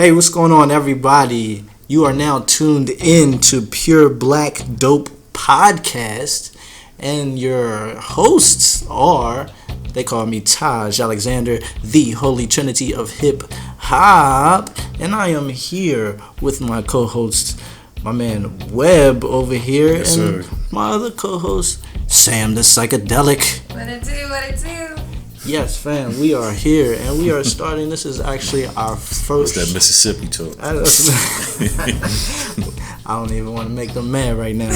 Hey, what's going on, everybody? You are now tuned in to Pure Black Dope Podcast, and your hosts are, they call me Taj AlexandHer, the Holy Trinity of Hip Hop, and I am here with my co-hosts, my man Webb over here, yes, and sir. My other co-host, Sam the Psychedelic. What it do? Yes, fam, we are here, and we are starting. This is actually our first. What's that Mississippi talk? I don't even want to make them mad right now.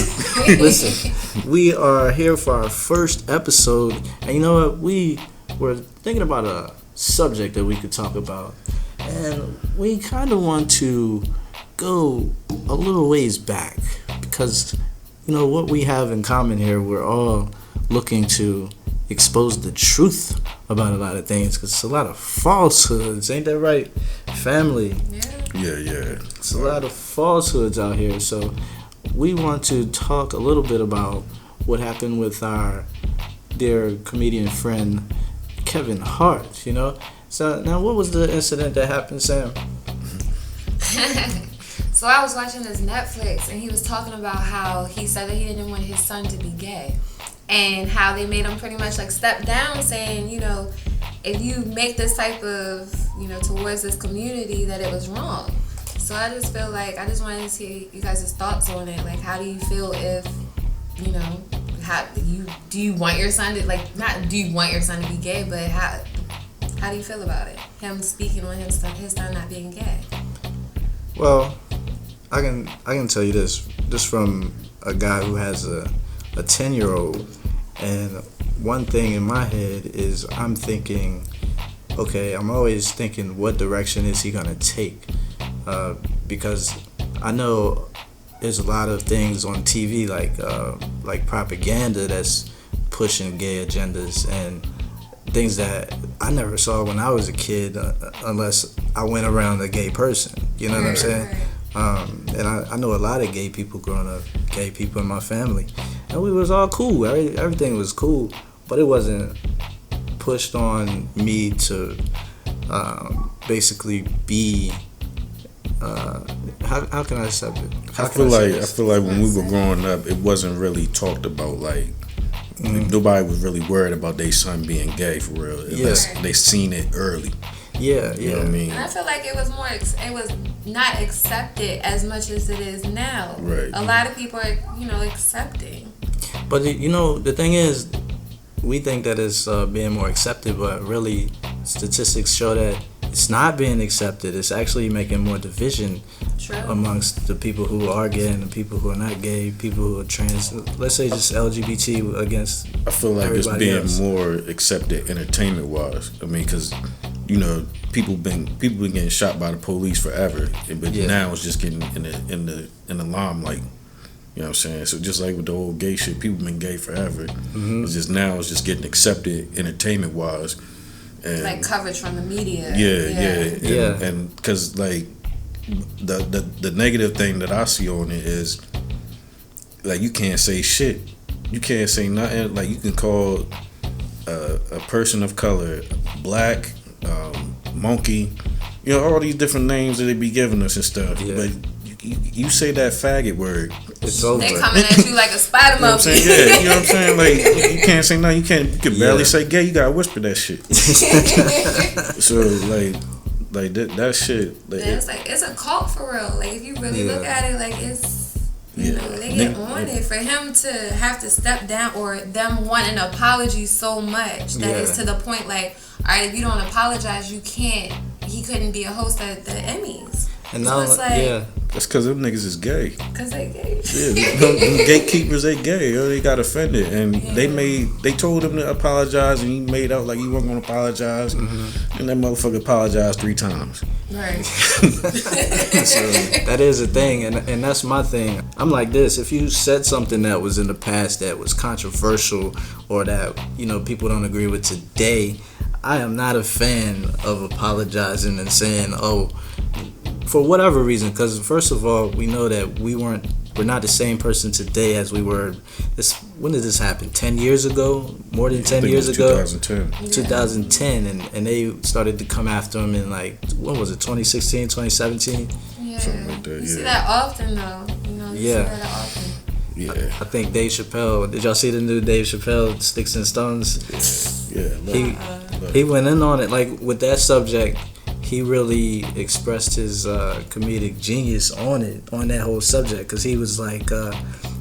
Listen, we are here for our first episode, and you know what? We were thinking about a subject that we could talk about, and we kind of want to go a little ways back because, you know, what we have in common here, we're all looking to expose the truth about a lot of things because it's a lot of falsehoods, ain't that right, family? Yeah. It's a lot of falsehoods out here, so we want to talk a little bit about what happened with our dear comedian friend Kevin Hart, you know? So now, what was the incident that happened, Sam? So I was watching this Netflix, and he was talking about how he said that he didn't want his son to be gay. And how they made him pretty much like step down, saying, you know, if you make this type of, you know, towards this community, that it was wrong. So I just feel like I just wanted to see you guys' thoughts on it. Like, how do you feel if, you know, do you want your son to, like, not do you want your son to be gay, but how do you feel about it? Him speaking on his son not being gay. Well, I can tell you this from a guy who has a 10-year-old, and one thing in my head is I'm thinking, okay, I'm always thinking, what direction is he gonna take? Because I know there's a lot of things on TV like propaganda that's pushing gay agendas and things that I never saw when I was a kid, unless I went around a gay person. You know what I'm saying? And I know a lot of gay people growing up, gay people in my family, and we was all cool. Everything was cool, but it wasn't pushed on me to basically be. How can I say it? I feel like when we were growing up, it wasn't really talked about. Like nobody was really worried about their son being gay for real, unless they seen it early. Yeah. You know what I mean? And I feel like it was not accepted as much as it is now. Right. A lot of people are, you know, accepting. But you know, the thing is, we think that it's being more accepted, but really, statistics show that it's not being accepted. It's actually making more division amongst the people who are gay and the people who are not gay, people who are trans. Let's say just LGBT against. I feel like it's being else. more accepted entertainment wise. I mean, because you know, people been getting shot by the police forever, but now it's just getting in the limelight. You know what I'm saying? So just like with the whole gay shit, people been gay forever. Mm-hmm. It's just now it's just getting accepted entertainment wise. And like coverage from the media. Yeah. And because like the negative thing that I see on it is like you can't say shit. You can't say nothing. Like you can call a person of color black, monkey, you know, all these different names that they be giving us and stuff. Yeah. But you say that faggot word, it's over. They coming at you like a spider monkey. Yeah, you know what I'm saying? Like you can't say nothing. You can barely say gay. You gotta whisper that shit. So like that shit. Like, it's a cult for real. Like if you really look at it, like it's you know they get on it for him to have to step down or them want an apology so much that it's to the point like, all right, if you don't apologize, he couldn't be a host at the Emmys. And now, it's like, that's because them niggas is gay. Because they gay. Yeah, them gatekeepers, they gay. They got offended. And they told him to apologize, and he made out like he wasn't going to apologize. Mm-hmm. And that motherfucker apologized 3 times. Right. So that is a thing, and that's my thing. I'm like this. If you said something that was in the past that was controversial or that, you know, people don't agree with today, I am not a fan of apologizing and saying, oh, for whatever reason, because first of all, we know that we weren't we're not the same person today as we were. When did this happen? 10 years ago? More than 10 years ago? 2010. 2010, and they started to come after him in like, when was it, 2016, 2017? Yeah. Something like that, You see that often though. You see that often. Yeah. I think Dave Chappelle, did y'all see the new Dave Chappelle Sticks and Stones? Yeah. He went in on it, like with that subject. He really expressed his comedic genius on that whole subject, because he was like, I'm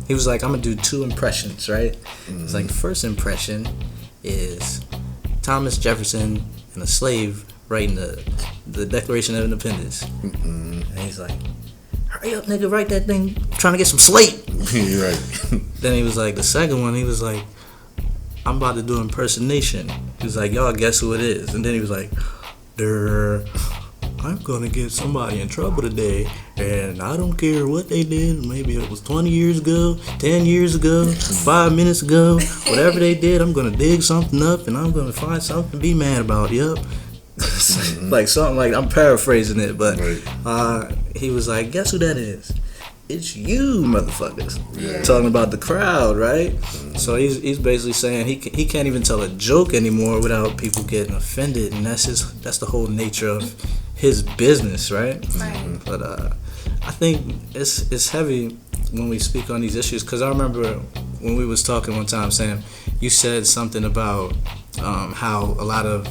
gonna do 2 impressions, right? Mm-hmm. It's like, the first impression is Thomas Jefferson and a slave writing the Declaration of Independence, and he's like, hurry up, nigga, write that thing, I'm trying to get some sleep. You're right. Then he was like, the second one, he was like, I'm about to do impersonation. He was like, y'all guess who it is? And then he was like, I'm gonna get somebody in trouble today, and I don't care what they did. Maybe it was 20 years ago, 10 years ago, 5 minutes ago, whatever they did, I'm gonna dig something up and I'm gonna find something to be mad about. Yep. Like something like, I'm paraphrasing it, but he was like, guess who that is? It's you, motherfuckers. Yeah. Talking about the crowd, right? So he's basically saying he can't even tell a joke anymore without people getting offended, and that's the whole nature of his business, right? Right. But I think it's heavy when we speak on these issues, because I remember when we was talking one time, Sam, you said something about how a lot of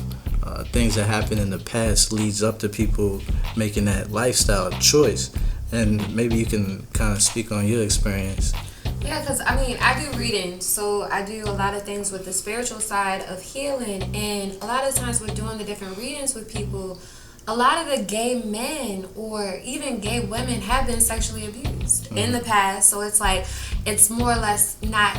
things that happened in the past leads up to people making that lifestyle choice. And maybe you can kind of speak on your experience. Yeah, because I mean, I do reading, so I do a lot of things with the spiritual side of healing, and a lot of times we're doing the different readings with people. A lot of the gay men or even gay women have been sexually abused in the past, so it's like, it's more or less not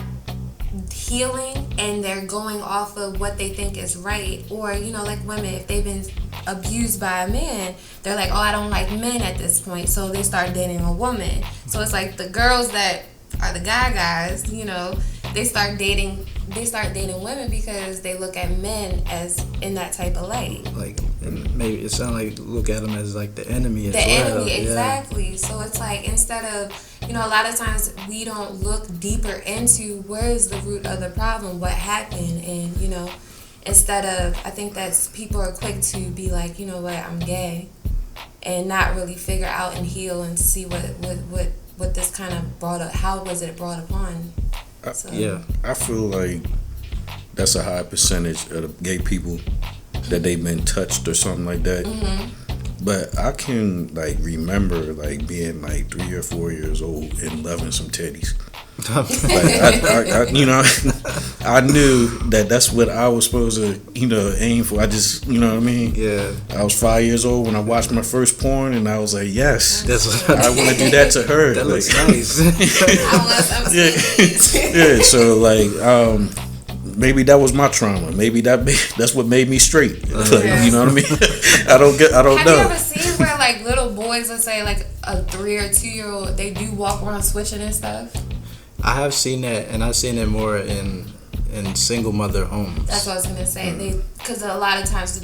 healing, and they're going off of what they think is right. Or, like women, if they've been abused by a man, they're like, oh, I don't like men at this point, so they start dating a woman. So it's like the girls that are the guys, they start dating women because they look at men as in that type of light. Like, and maybe it sounds like look at them as like the enemy as well. The enemy, exactly. Yeah. So it's like, instead of, a lot of times we don't look deeper into where is the root of the problem, what happened, and instead of, I think that people are quick to be like, you know what, I'm gay, and not really figure out and heal and see what this kind of brought up. How was it brought upon? I feel like that's a high percentage of the gay people that they've been touched or something like that. Mm-hmm. But I can remember being 3 or 4 years old and loving some titties. I knew that's what I was supposed to aim for. I just Yeah. I was 5 years old when I watched my first porn, and I was like, yes, I want to do that to her. That looks nice. Yeah. So maybe that was my trauma. Maybe that's what made me straight. You know what I mean? I don't know. Have you ever seen where little boys, let's say a 3 or 2 year old, they do walk around switching and stuff? I have seen that, and I've seen it more in single mother homes. That's what I was gonna say. Because a lot of times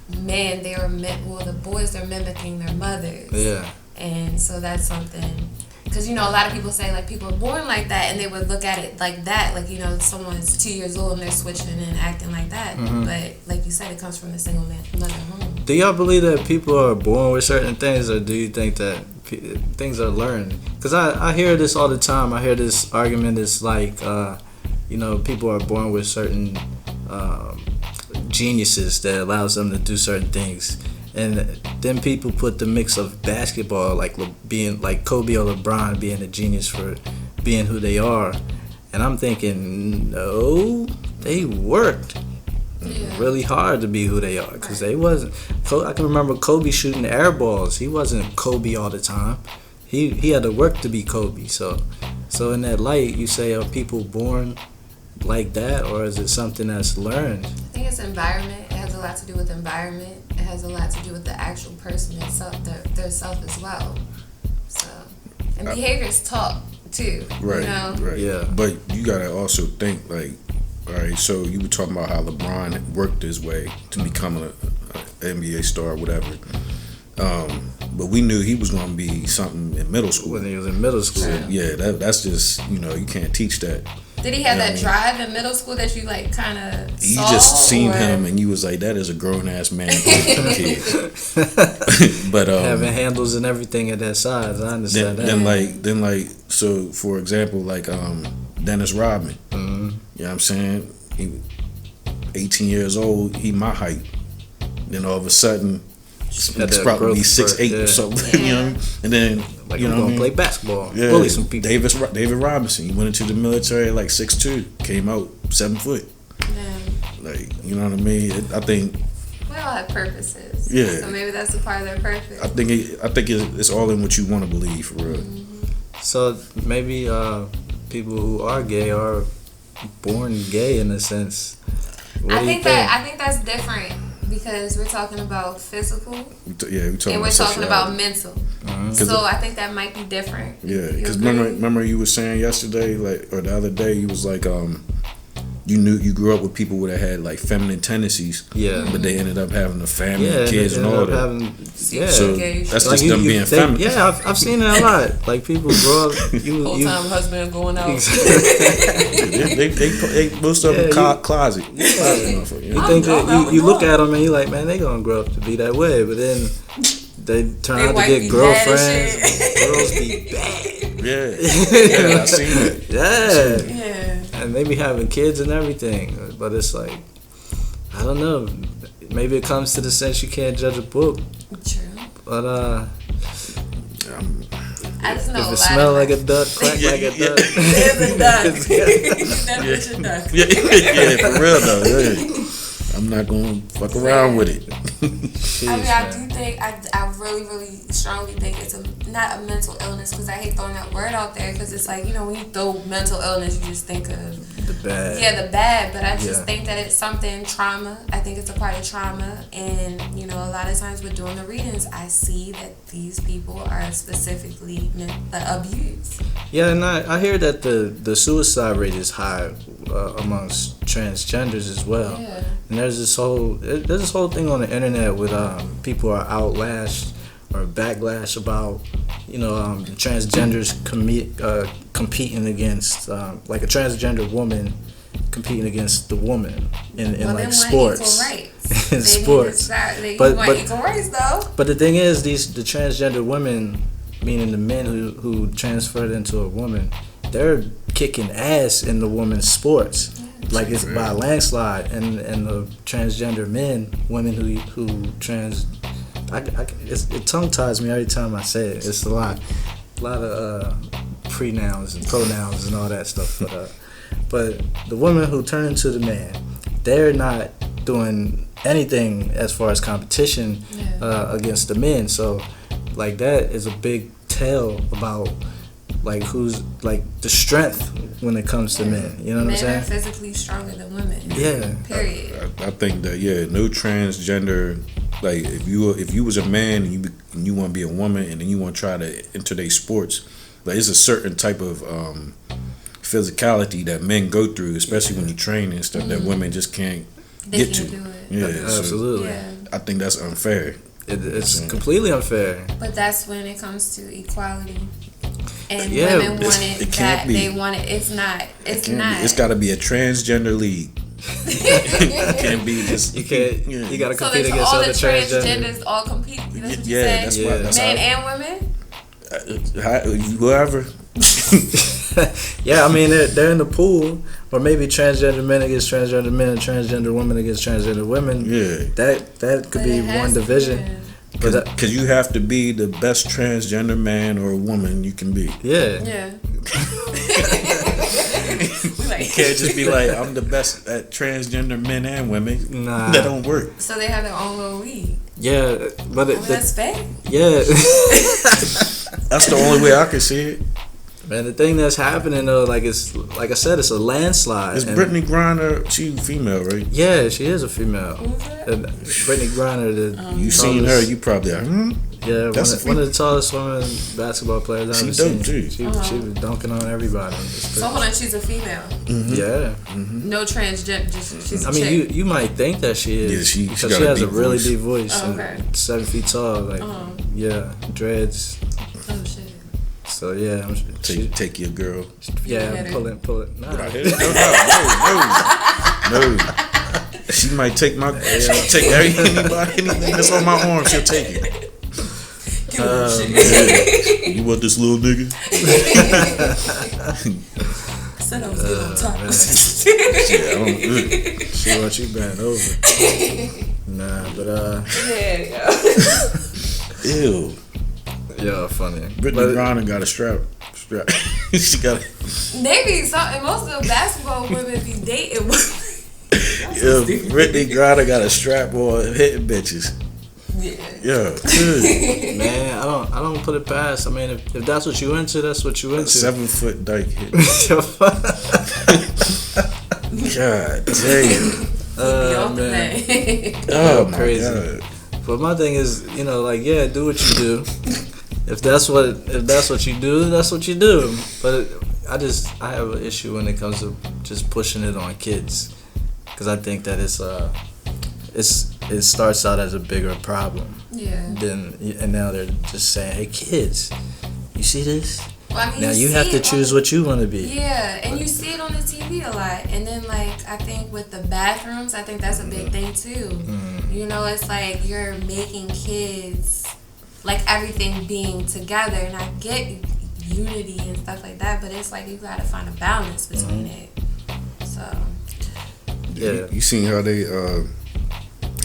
the men, the boys, they're mimicking their mothers. Yeah. And so that's something. Because, a lot of people say, people are born like that, and they would look at it like that. Someone's 2 years old and they're switching and acting like that. Mm-hmm. But, like you said, it comes from a single mother home. Do y'all believe that people are born with certain things, or do you think that things are learned? Because I hear this all the time. I hear this argument. It's people are born with certain geniuses that allows them to do certain things. And then people put the mix of basketball, being like Kobe or LeBron being a genius for being who they are. And I'm thinking, no, they worked really hard to be who they are, because they wasn't. I can remember Kobe shooting air balls. He wasn't Kobe all the time. He had to work to be Kobe. So in that light, you say, are people born like that, or is it something that's learned? I think it's environment. It has a lot to do with environment. It has a lot to do with the actual person itself, their self as well. So, and behaviors talk too. Right. Right. Yeah. But you gotta also think all right. So you were talking about how LeBron worked his way to become an NBA star, or whatever. But but we knew he was going to be something in middle school. When he was in middle school. So, yeah, that's just, you can't teach that. Did he have that drive in middle school that you like kind of You just seen him and you was like, that is a grown ass man kid. But having handles and everything at that size, I understand that. Then so for example, like Dennis Rodman. Mm-hmm. You know what I'm saying? He 18 years old, he my height. Then all of a sudden it's probably 6'8" or something. You know what I mean? And then like I'm gonna play basketball. Yeah. Bully some people. David Robinson, he went into the military like 6'2", came out 7 foot. Yeah. Like, you know what I mean? I think we all have purposes. Yeah. So maybe that's a part of their purpose. I think it's all in what you want to believe, for real. Mm-hmm. So maybe people who are gay are born gay in a sense. I think that's different because we're talking about physical. We're talking about mental. Mm-hmm. So I think that might be different. Yeah, because remember you were saying yesterday, like, or the other day, you was like, you grew up with people that had like feminine tendencies. Yeah. But they ended up having a family, and kids, and all that. So that's like just them being feminine. Yeah, I've seen that a lot. Like people grow up. Whole time husband going out. they most of them closet. You think that you look at them and you're like, man, they gonna grow up to be that way, but then they turn out to get girlfriends. Girls be bad. Yeah, I seen that. Yeah. And they be having kids and everything, but it's like, I don't know. Maybe it comes to the sense you can't judge a book. True. But I just know if it smell like a duck, quack like a duck. It's a duck. That's a duck. Yeah, for real though. Yeah. I'm not gonna fuck around with it. I do think I really, really strongly think it's not a mental illness, because I hate throwing that word out there, because it's like, when you throw mental illness, you just think of the bad. Yeah, the bad. But I just think that it's something trauma. I think it's a part of trauma, and a lot of times with doing the readings, I see that these people are specifically abused. Yeah, and I hear that the suicide rate is high amongst transgenders as well. Yeah. And there's this whole thing on the internet with people are outlashed or backlash about the transgenders competing against like a transgender woman competing against the woman in like sports. In sports. They want equal rights though. But the thing is, the transgender women, meaning the men who transferred into a woman, they're kicking ass in the women's sports. Like it's by a landslide, and the transgender women who trans, it tongue ties me every time I say it. It's a lot of pronouns and pronouns and all that stuff. But the women who turn into the man, they're not doing anything as far as competition against the men. So like that is a big tell about like who's like the strength when it comes to men. You know what I'm saying? Men are physically stronger than women. Yeah. Period. I think that no transgender. Like if you was a man and you want to be a woman and then you want to try to enter their sports, like it's a certain type of physicality that men go through, especially when you train and stuff, that women just can't get to. Do it. Yeah, absolutely. I think that's unfair. It's completely unfair. But that's when it comes to equality. And yeah, women want it that they want it. It's not. It's got to be a transgender league. It can't be just. You can't. Yeah. You got to compete against all other the transgenders. All compete. That's what you say. That's men and women. Whoever. Yeah, I mean they're in the pool, or maybe transgender men against transgender men and transgender women against transgender women. Yeah, that could be one division. Because you have to be the best transgender man or woman you can be. Yeah. Yeah. You can't just be like, I'm the best at transgender men and women. Nah. That don't work. So they have their own little league. Yeah, but that's fair. Yeah. That's the only way I can see it. Man, the thing that's happening though, like I said, it's a landslide. Is Brittany Griner? She female, right? Yeah, she is a female. Who's that? Brittany Griner. You seen her? You probably Yeah, one of the tallest women basketball players I've ever seen. She was dunking on everybody. So hold on, she's a female. Mm-hmm. Yeah. Mm-hmm. No transgender, she's a chick. I mean, you might think that she is. Yeah, she has a really voice. deep voice. Oh, okay. And 7 feet tall, like Yeah, dreads. Oh shit. So yeah, take your girl. Yeah, pull it. Nah. No. She might take my. Take anything that's on my arm. She'll take it. Man. You want this little nigga? I said I was good on top. She want you bent over. Nah, but Yeah. Ew. Yeah, funny. Brittany Griner got a strap. She got. They be something. Most of the basketball women be dating. Yeah, Brittany Griner got a strap on hitting bitches. Yeah, good. Man, I don't put it past. I mean, if that's what you into, that's what you into. 7 foot dyke hit. God damn. Man. Oh my crazy. God. But my thing is, like, yeah, do what you do. If that's what you do, that's what you do. But I have an issue when it comes to just pushing it on kids, because I think that it starts out as a bigger problem. Yeah. And now they're just saying, hey kids, you see this? Well, I mean, now you have to choose what you want to be. Yeah, and you see it on the TV a lot. And then, like, I think with the bathrooms, I think that's a big thing too. Mm-hmm. It's like you're making kids, like, everything being together. And I get unity and stuff like that, but it's like you gotta find a balance between it. So. Yeah. You seen how they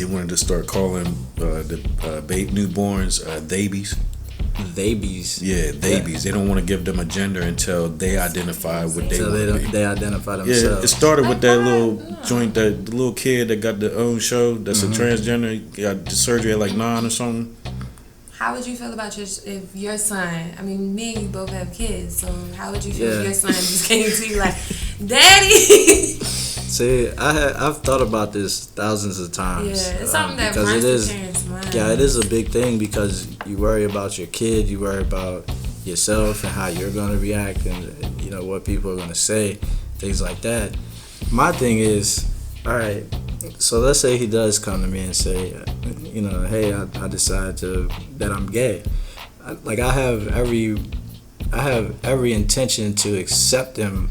wanted to start calling the newborns babies. Babies. Yeah, babies. They don't want to give them a gender until they identify what they want to be. They identify themselves. Yeah, it started with that little joint, the little kid that got the own show. That's a transgender. He got the surgery at like 9 or something. How would you feel about if your son? I mean, me and you both have kids, so how would you feel if your son just came to you like, "Daddy"? See, I've thought about this thousands of times. Yeah, it's something that runs through parents' minds. Yeah, it is a big thing because you worry about your kid, you worry about yourself and how you're going to react and what people are going to say, things like that. My thing is, all right, so let's say he does come to me and say, hey, I decided that I'm gay. I have every intention to accept him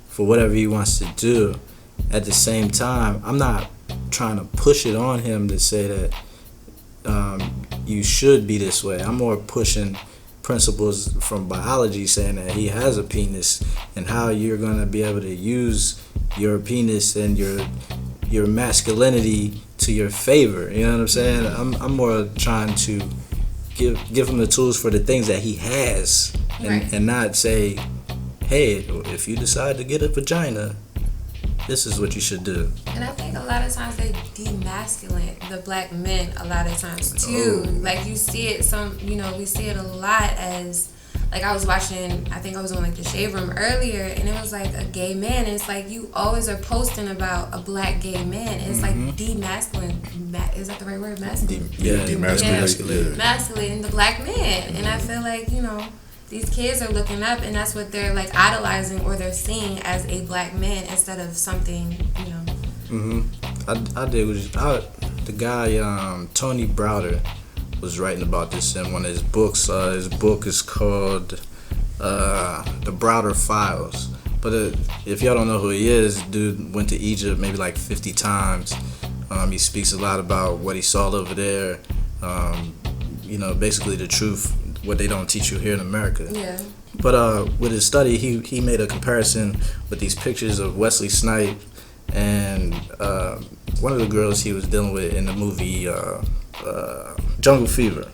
for whatever he wants to do. At the same time, I'm not trying to push it on him to say that you should be this way. I'm more pushing principles from biology saying that he has a penis and how you're going to be able to use your penis and your masculinity to your favor. You know what I'm saying? I'm more trying to give him the tools for the things that he has and not say, hey, if you decide to get a vagina, this is what you should do. And I think a lot of times they demasculate the black men a lot of times too. Like you see it we see it a lot as, like I was watching, I think I was on like the Shade Room earlier, and it was like a gay man. And it's like you always are posting about a black gay man. And it's like demasculine. Is that the right word? Masculine? Demasculate. Masculating the black man. And I feel like, these kids are looking up, and that's what they're like idolizing, or they're seeing as a black man instead of something, I did. The guy Tony Browder was writing about this in one of his books. His book is called The Browder Files. But if y'all don't know who he is, dude went to Egypt maybe like 50 times. He speaks a lot about what he saw over there. Basically the truth, what they don't teach you here in America. Yeah. But with his study, he made a comparison with these pictures of Wesley Snipes and one of the girls he was dealing with in the movie Jungle Fever.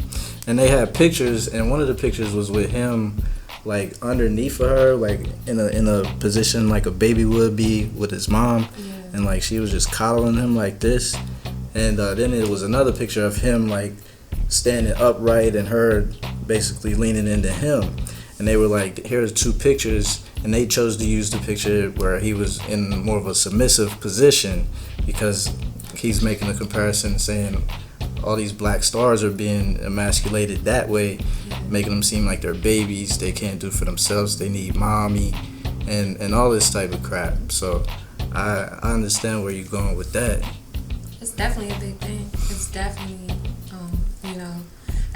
And they had pictures, and one of the pictures was with him like underneath of her, like in a position like a baby would be with his mom, and like she was just coddling him like this. And then it was another picture of him like standing upright and her basically leaning into him. And they were like, here's 2 pictures, and they chose to use the picture where he was in more of a submissive position because he's making a comparison saying all these black stars are being emasculated that way, making them seem like they're babies, they can't do for themselves, they need mommy, and all this type of crap. So I understand where you're going with that. It's definitely a big thing. It's definitely,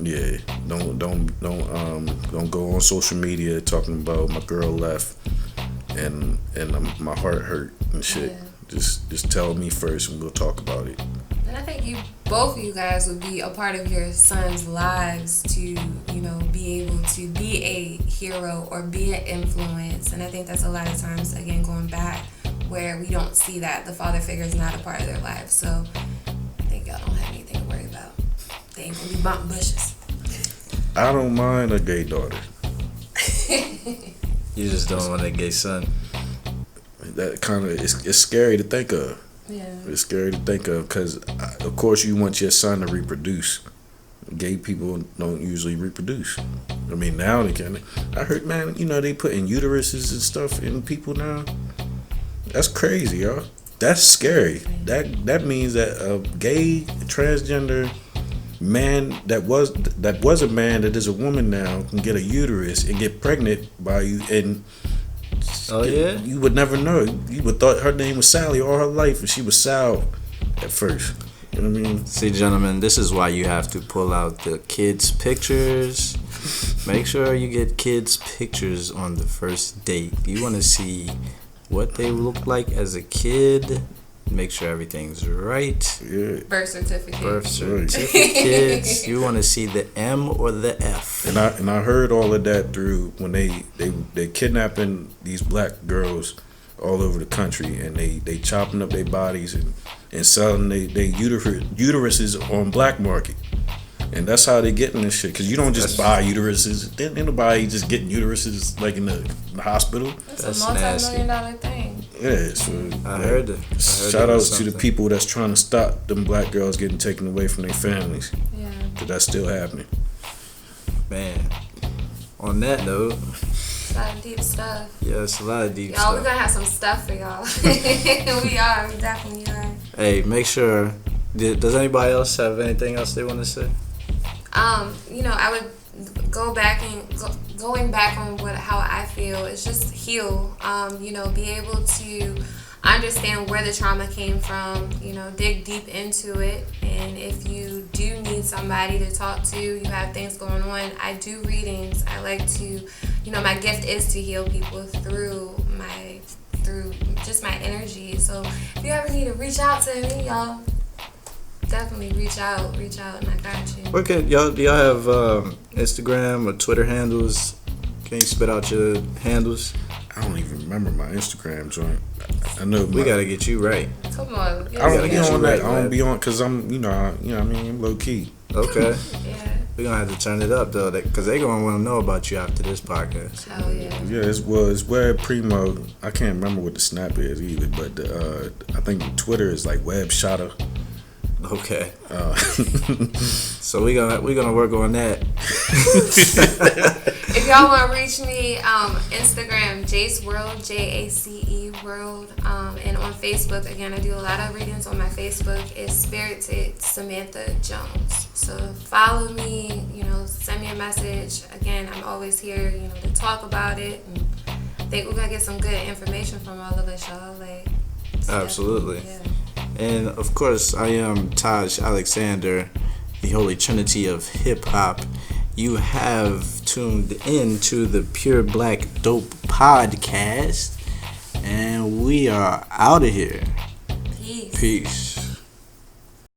Yeah, don't go on social media talking about my girl left and my heart hurt and shit. Yeah. Just tell me first and we'll talk about it. And I think both of you guys would be a part of your son's lives to, be able to be a hero or be an influence. And I think that's a lot of times, again, going back where we don't see that. The father figure is not a part of their lives. So I think y'all don't have anything to worry about. They ain't gonna be bumping bushes. I don't mind a gay daughter. You just don't want a gay son. That kind of it's scary to think of. Yeah. It's scary to think of because, of course, you want your son to reproduce. Gay people don't usually reproduce. I mean, now they can. I heard, man, they put in uteruses and stuff in people now. That's crazy, y'all. That's scary. That means that a gay transgender man that was a man that is a woman now can get a uterus and get pregnant by you and. Oh yeah, you would never know. You would thought her name was Sally all her life, and she was Sal at first. You know what I mean? See, gentlemen, this is why you have to pull out the kids' pictures. Make sure you get kids' pictures on the first date. You want to see what they look like as a kid. Make sure everything's right. Yeah. Birth certificate. Birth certificates. You want to see the M or the F. And I heard all of that through when they kidnapping these black girls all over the country, and they chopping up their bodies and selling they uteruses on black market. And that's how they getting this shit. Because you don't just buy uteruses. Ain't nobody just getting uteruses like in the hospital. That's a multi-million-dollar thing. Yeah, so I heard it. Shout outs to the people that's trying to stop them black girls getting taken away from their families. Yeah. Because that's still happening. Man, on that note. A lot of deep stuff. Yeah, it's a lot of deep y'all, stuff. We're going to have some stuff for y'all. We definitely are. Hey, make sure, does anybody else have anything else they want to say? I would going back on how I feel is just heal. Be able to understand where the trauma came from. Dig deep into it. And if you do need somebody to talk to, you have things going on. I do readings. I like to, my gift is to heal people through just my energy. So if you ever need to reach out to me, y'all. Definitely reach out, and I got you. Okay, y'all, do y'all have Instagram or Twitter handles? Can you spit out your handles? I don't even remember my Instagram joint. I know we gotta get you right. Come on, I don't be on that. I don't be on because I'm, I'm low key. Okay. Yeah. We're gonna have to turn it up though, because they gonna want to know about you after this podcast. Hell yeah. Yeah, it's Webb Primo. I can't remember what the snap is either, but I think Twitter is like Webb Shotter. Okay. So we're gonna work on that. If y'all want to reach me, Instagram Jace World, JACE World, and on Facebook, again, I do a lot of readings on my Facebook. It's Spirited Samantha Jones. So follow me, send me a message. Again, I'm always here, to talk about it. And I think we're gonna get some good information from all of us, y'all. Absolutely. Yeah. And of course, I am Taj AlexandHer, the Holy Trinity of Hip Hop. You have tuned in to the Pure Black Dope Podcast, and we are out of here. Peace. Peace.